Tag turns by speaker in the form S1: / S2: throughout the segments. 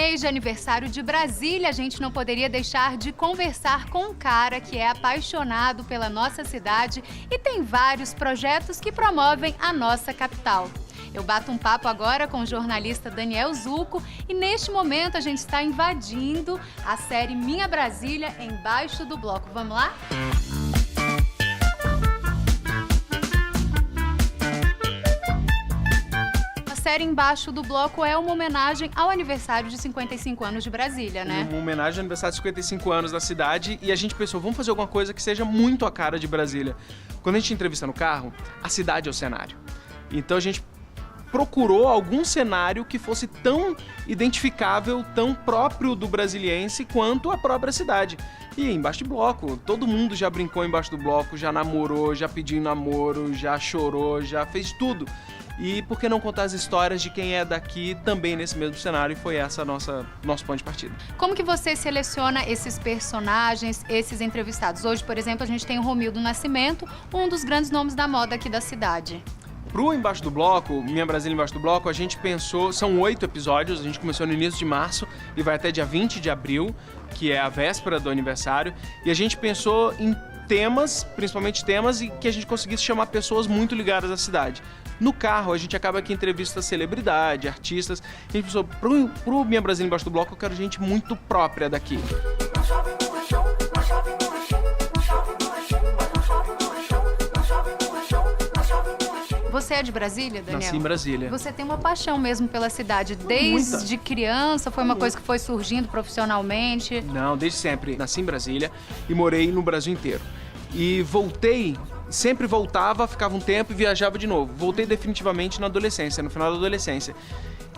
S1: mês de aniversário de Brasília, a gente não poderia deixar de conversar com um cara que é apaixonado pela nossa cidade e tem vários projetos que promovem a nossa capital. Eu bato um papo agora com o jornalista Daniel Zucco e neste momento a gente está invadindo a série Minha Brasília Embaixo do Bloco. Vamos lá? A série Embaixo do Bloco é uma homenagem ao aniversário de 55 anos de Brasília, né?
S2: Uma homenagem ao aniversário de 55 anos da cidade e a gente pensou, vamos fazer alguma coisa que seja muito a cara de Brasília. Quando a gente entrevista no carro, a cidade é o cenário. Então a gente procurou algum cenário que fosse tão identificável, tão próprio do brasiliense quanto a própria cidade. E embaixo de bloco, todo mundo já brincou embaixo do bloco, já namorou, já pediu namoro, já chorou, já fez tudo. E por que não contar as histórias de quem é daqui também nesse mesmo cenário? E foi essa nosso ponto de partida.
S1: Como que você seleciona esses personagens, esses entrevistados? Hoje, por exemplo, a gente tem o Romildo Nascimento, um dos grandes nomes da moda aqui da cidade.
S2: Pro Embaixo do Bloco, Minha Brasília Embaixo do Bloco, a gente pensou, são 8 episódios, a gente começou no início de março e vai até dia 20 de abril, que é a véspera do aniversário, e a gente pensou em temas, principalmente temas, e que a gente conseguisse chamar pessoas muito ligadas à cidade. No carro, a gente acaba que entrevista celebridade, artistas. A gente pensou, pro Minha Brasília Embaixo do Bloco, eu quero gente muito própria daqui.
S1: Você é de Brasília, Daniel?
S2: Nasci em Brasília.
S1: Você tem uma paixão mesmo pela cidade. Desde criança, foi uma coisa que foi surgindo profissionalmente?
S2: Não, desde sempre. Nasci em Brasília e morei no Brasil inteiro. E voltei, sempre voltava, ficava um tempo e viajava de novo. Voltei definitivamente na adolescência, no final da adolescência.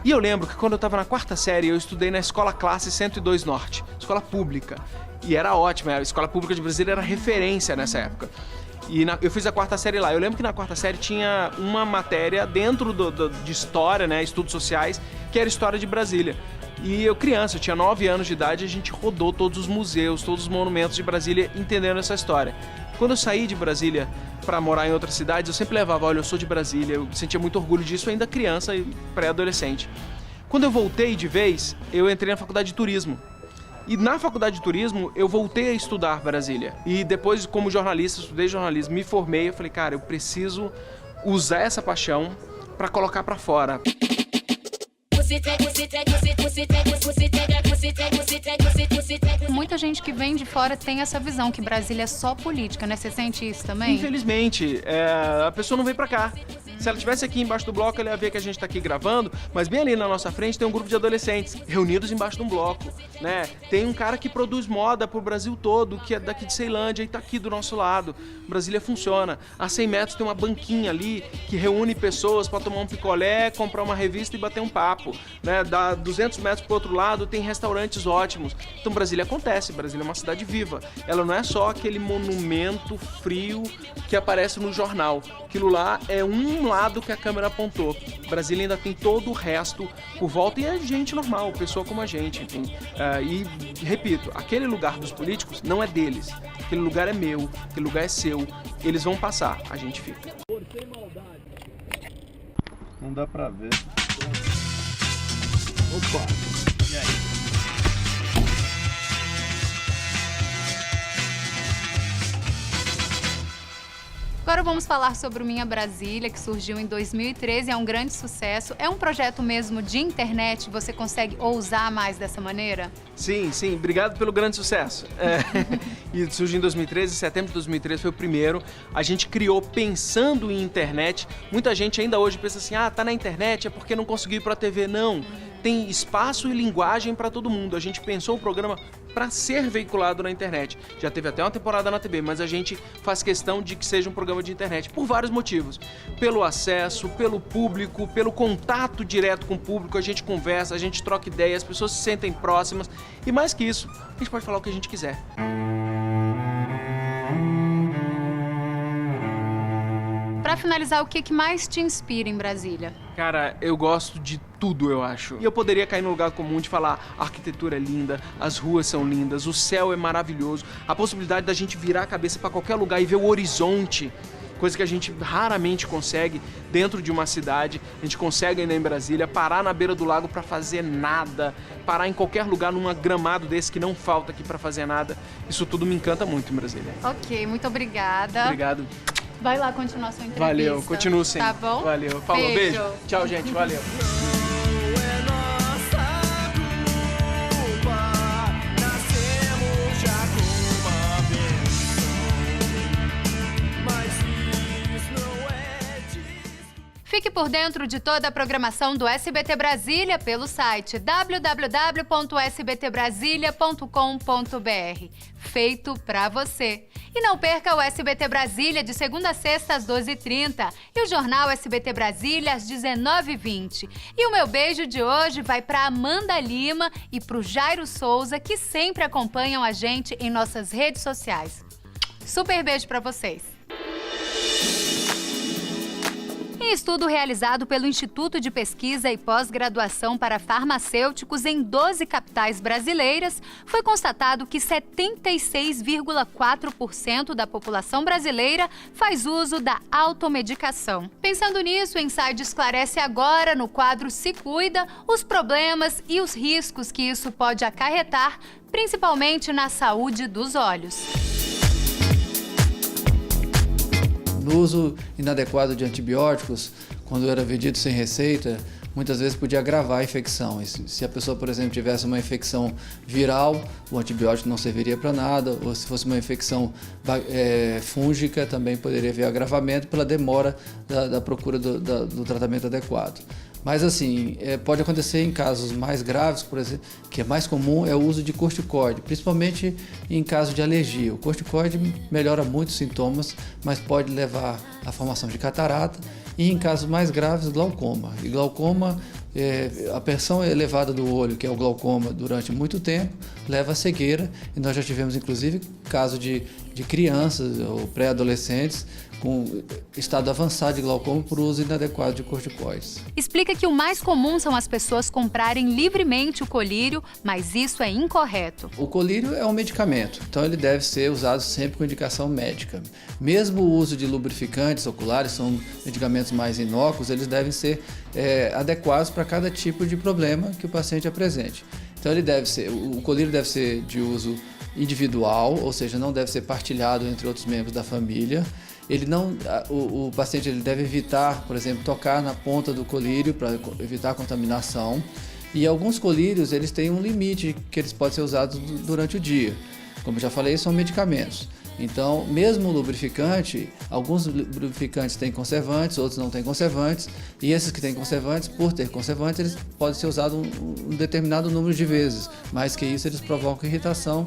S2: E eu lembro que quando eu estava na 4ª série, eu estudei na Escola Classe 102 Norte, escola pública. E era ótima, a escola pública de Brasília era referência nessa época. E eu fiz a 4ª série lá. Eu lembro que na 4ª série tinha uma matéria dentro de história, né, estudos sociais, que era história de Brasília. E eu criança, eu tinha 9 anos de idade, a gente rodou todos os museus, todos os monumentos de Brasília entendendo essa história. Quando eu saí de Brasília para morar em outras cidades, eu sempre levava, olha, eu sou de Brasília, eu sentia muito orgulho disso ainda criança e pré-adolescente. Quando eu voltei de vez, eu entrei na faculdade de turismo. E na faculdade de turismo, eu voltei a estudar Brasília. E depois, como jornalista, estudei jornalismo, me formei, eu falei, cara, eu preciso usar essa paixão para colocar para fora.
S1: Muita gente que vem de fora tem essa visão que Brasília é só política, né? Você sente isso também?
S2: Infelizmente, a pessoa não vem pra cá. Se ela estivesse aqui embaixo do bloco, ela ia ver que a gente tá aqui gravando, mas bem ali na nossa frente tem um grupo de adolescentes reunidos embaixo de um bloco, né? Tem um cara que produz moda pro Brasil todo, que é daqui de Ceilândia e tá aqui do nosso lado. Brasília funciona. A 100 metros tem uma banquinha ali que reúne pessoas para tomar um picolé, comprar uma revista e bater um papo, né? Dá 200 metros pro outro lado, tem restaurantes ótimos. Então Brasília acontece, Brasília é uma cidade viva. Ela não é só aquele monumento frio que aparece no jornal. Aquilo lá é um lado que a câmera apontou. Brasília ainda tem todo o resto por volta e é gente normal, pessoa como a gente, enfim. E, repito, aquele lugar dos políticos não é deles. Aquele lugar é meu, aquele lugar é seu. Eles vão passar, a gente fica.
S3: Não dá pra ver. Opa! E aí?
S1: Agora vamos falar sobre o Minha Brasília, que surgiu em 2013, é um grande sucesso. É um projeto mesmo de internet, você consegue ousar mais dessa maneira?
S2: Sim, sim, obrigado pelo grande sucesso. E surgiu em 2013, setembro de 2013 foi o primeiro. A gente criou pensando em internet. Muita gente ainda hoje pensa assim, tá na internet, é porque não conseguiu ir pra TV. Não, tem espaço e linguagem para todo mundo. A gente pensou o programa para ser veiculado na internet. Já teve até uma temporada na TV, mas a gente faz questão de que seja um programa de internet por vários motivos. Pelo acesso, pelo público, pelo contato direto com o público, a gente conversa, a gente troca ideias, as pessoas se sentem próximas e mais que isso, a gente pode falar o que a gente quiser.
S1: Para finalizar, o que mais te inspira em Brasília?
S2: Cara, eu gosto de tudo, eu acho. E eu poderia cair no lugar comum de falar a arquitetura é linda, as ruas são lindas, o céu é maravilhoso, a possibilidade da gente virar a cabeça para qualquer lugar e ver o horizonte coisa que a gente raramente consegue dentro de uma cidade. A gente consegue ainda em Brasília parar na beira do lago para fazer nada, parar em qualquer lugar num gramado desse que não falta aqui para fazer nada. Isso tudo me encanta muito em Brasília.
S1: Ok, muito obrigada.
S2: Obrigado.
S1: Vai lá continuar sua entrevista.
S2: Valeu, continuo sim.
S1: Tá bom?
S2: Valeu. Falou, beijo.
S1: Beijo.
S2: Tchau, gente, valeu.
S1: Fique por dentro de toda a programação do SBT Brasília pelo site www.sbtbrasilia.com.br. Feito pra você. E não perca o SBT Brasília de segunda a sexta às 12h30 e o Jornal SBT Brasília às 19h20. E o meu beijo de hoje vai pra Amanda Lima e pro Jairo Souza, que sempre acompanham a gente em nossas redes sociais. Super beijo pra vocês. Em estudo realizado pelo Instituto de Pesquisa e Pós-Graduação para Farmacêuticos em 12 capitais brasileiras, foi constatado que 76,4% da população brasileira faz uso da automedicação. Pensando nisso, o Inside esclarece agora, no quadro Se Cuida, os problemas e os riscos que isso pode acarretar, principalmente na saúde dos olhos.
S4: No uso inadequado de antibióticos, quando era vendido sem receita, muitas vezes podia agravar a infecção. Se a pessoa, por exemplo, tivesse uma infecção viral, o antibiótico não serviria para nada, ou se fosse uma infecção fúngica, também poderia haver agravamento pela demora da procura do tratamento adequado. Mas assim, pode acontecer em casos mais graves, por exemplo, que é mais comum é o uso de corticoide, principalmente em caso de alergia. O corticoide melhora muito os sintomas, mas pode levar à formação de catarata e em casos mais graves, glaucoma. E glaucoma, a pressão elevada do olho, que é o glaucoma, durante muito tempo, leva à cegueira. E nós já tivemos, inclusive, caso de crianças ou pré-adolescentes com estado avançado de glaucoma por uso inadequado de corticoides.
S1: Explica que o mais comum são as pessoas comprarem livremente o colírio, mas isso é incorreto.
S4: O colírio é um medicamento, então ele deve ser usado sempre com indicação médica. Mesmo o uso de lubrificantes oculares, são medicamentos mais inócuos, eles devem ser adequados para cada tipo de problema que o paciente apresente. Então o colírio deve ser de uso individual, ou seja, não deve ser partilhado entre outros membros da família. O paciente deve evitar, por exemplo, tocar na ponta do colírio para evitar a contaminação. E alguns colírios eles têm um limite que eles podem ser usados durante o dia. Como eu já falei, são medicamentos. Então, mesmo o lubrificante, alguns lubrificantes têm conservantes, outros não têm conservantes. E esses que têm conservantes, por ter conservantes, eles podem ser usados um determinado número de vezes. Mais que isso, eles provocam irritação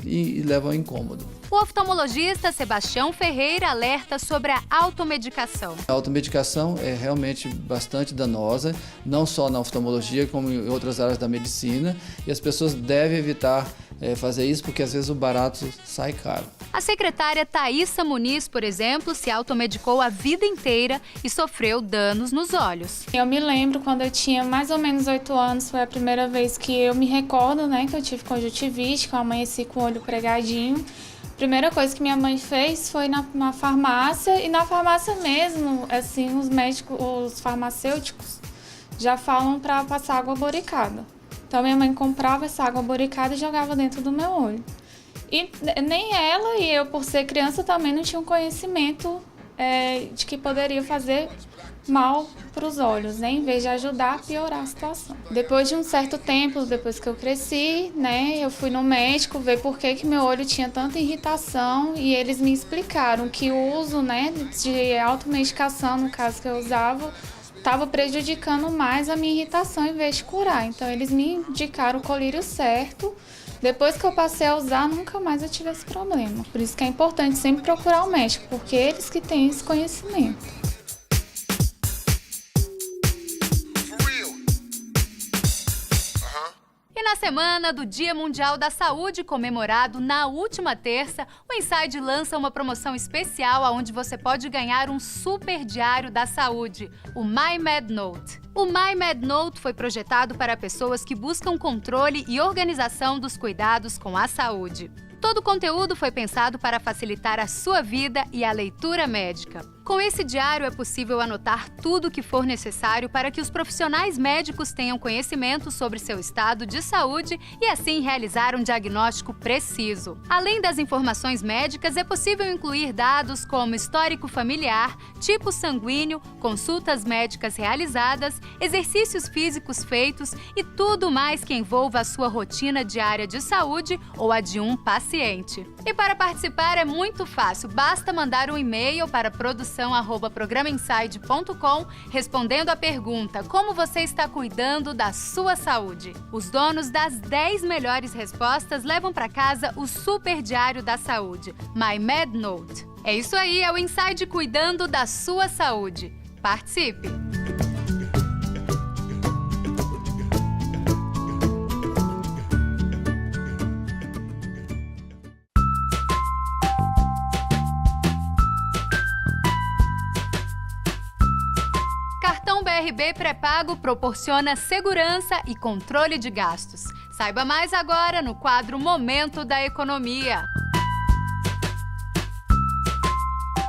S4: e levam a incômodo.
S1: O oftalmologista Sebastião Ferreira alerta sobre a automedicação.
S4: A automedicação é realmente bastante danosa, não só na oftalmologia, como em outras áreas da medicina. E as pessoas devem evitar fazer isso, porque às vezes o barato sai caro.
S1: A secretária Thaísa Muniz, por exemplo, se automedicou a vida inteira e sofreu danos nos olhos.
S5: Eu me lembro quando eu tinha mais ou menos 8 anos, foi a primeira vez que eu me recordo, que eu tive conjuntivite, que eu amanheci com o olho pregadinho. A primeira coisa que minha mãe fez foi na farmácia, e na farmácia mesmo, assim, os farmacêuticos já falam para passar água boricada. Então minha mãe comprava essa água boricada e jogava dentro do meu olho. E nem ela e eu, por ser criança, também não tinham conhecimento de que poderia fazer mal para os olhos, em vez de ajudar a piorar a situação. Depois de um certo tempo, depois que eu cresci, eu fui no médico ver por que meu olho tinha tanta irritação, e eles me explicaram que o uso de automedicação, no caso que eu usava, estava prejudicando mais a minha irritação em vez de curar. Então eles me indicaram o colírio certo. Depois que eu passei a usar, nunca mais eu tive esse problema. Por isso que é importante sempre procurar o médico, porque eles que têm esse conhecimento.
S1: E na semana do Dia Mundial da Saúde, comemorado na última terça, o Inside lança uma promoção especial onde você pode ganhar um super diário da saúde, o My Med Note. O My Med Note foi projetado para pessoas que buscam controle e organização dos cuidados com a saúde. Todo o conteúdo foi pensado para facilitar a sua vida e a leitura médica. Com esse diário é possível anotar tudo o que for necessário para que os profissionais médicos tenham conhecimento sobre seu estado de saúde e assim realizar um diagnóstico preciso. Além das informações médicas, é possível incluir dados como histórico familiar, tipo sanguíneo, consultas médicas realizadas, exercícios físicos feitos e tudo mais que envolva a sua rotina diária de saúde ou a de um paciente. E para participar é muito fácil, basta mandar um e-mail para produção@programainsight.com respondendo a pergunta: como você está cuidando da sua saúde? Os donos das 10 melhores respostas levam para casa o Super Diário da Saúde, My Med Note. É isso aí, é o Inside cuidando da sua saúde. Participe! Cartão BRB pré-pago proporciona segurança e controle de gastos. Saiba mais agora no quadro Momento da Economia.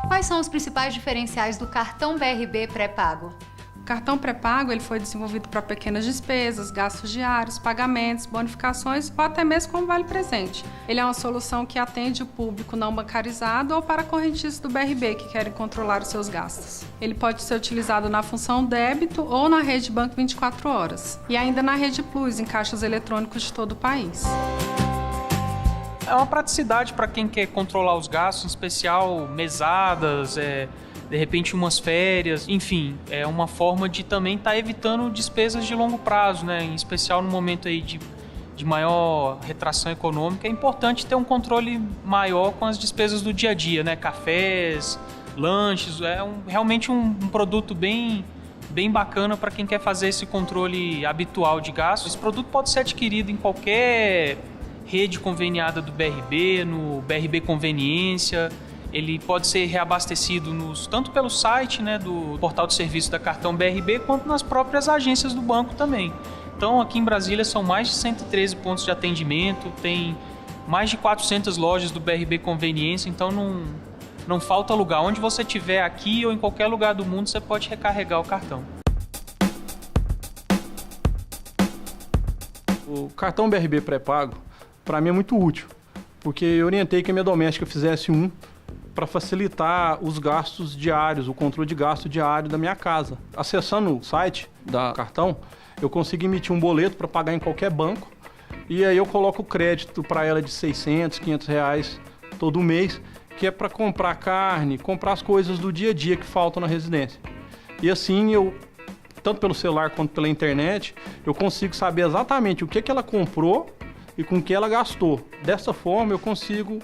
S1: Quais são os principais diferenciais do cartão BRB pré-pago?
S6: O cartão pré-pago ele foi desenvolvido para pequenas despesas, gastos diários, pagamentos, bonificações ou até mesmo como vale-presente. Ele é uma solução que atende o público não bancarizado ou para correntistas do BRB que querem controlar os seus gastos. Ele pode ser utilizado na função débito ou na rede Banco 24 horas e ainda na rede Plus, em caixas eletrônicos de todo o país.
S7: É uma praticidade para quem quer controlar os gastos, em especial mesadas, de repente umas férias, enfim, é uma forma de também estar evitando despesas de longo prazo, né? Em especial no momento aí de maior retração econômica, é importante ter um controle maior com as despesas do dia a dia, né? Cafés, lanches, realmente um produto bem bacana para quem quer fazer esse controle habitual de gastos. Esse produto pode ser adquirido em qualquer rede conveniada do BRB, no BRB Conveniência. Ele pode ser reabastecido tanto pelo site, né, do portal de serviço da Cartão BRB, quanto nas próprias agências do banco também. Então, aqui em Brasília são mais de 113 pontos de atendimento, tem mais de 400 lojas do BRB Conveniência, então não falta lugar. Onde você estiver aqui ou em qualquer lugar do mundo, você pode recarregar o cartão.
S3: O cartão BRB pré-pago, para mim é muito útil, porque eu orientei que a minha doméstica fizesse para facilitar os gastos diários, o controle de gasto diário da minha casa. Acessando o site da cartão, eu consigo emitir um boleto para pagar em qualquer banco e aí eu coloco o crédito para ela de 600, 500 reais todo mês, que é para comprar carne, comprar as coisas do dia a dia que faltam na residência. E assim eu, tanto pelo celular quanto pela internet, eu consigo saber exatamente o que ela comprou e com que ela gastou. Dessa forma eu consigo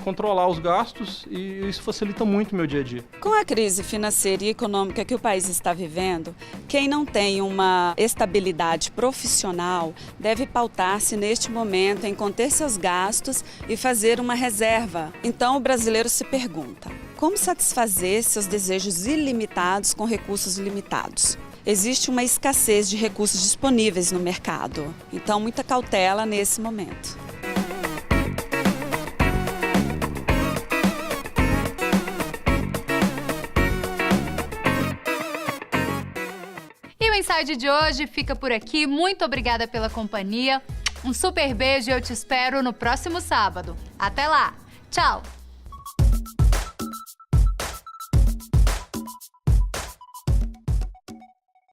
S3: controlar os gastos e isso facilita muito o meu dia a dia.
S8: Com a crise financeira e econômica que o país está vivendo, quem não tem uma estabilidade profissional deve pautar-se neste momento em conter seus gastos e fazer uma reserva. Então o brasileiro se pergunta: como satisfazer seus desejos ilimitados com recursos limitados? Existe uma escassez de recursos disponíveis no mercado, então muita cautela nesse momento.
S1: E o Inside de hoje fica por aqui. Muito obrigada pela companhia. Um super beijo e eu te espero no próximo sábado. Até lá! Tchau!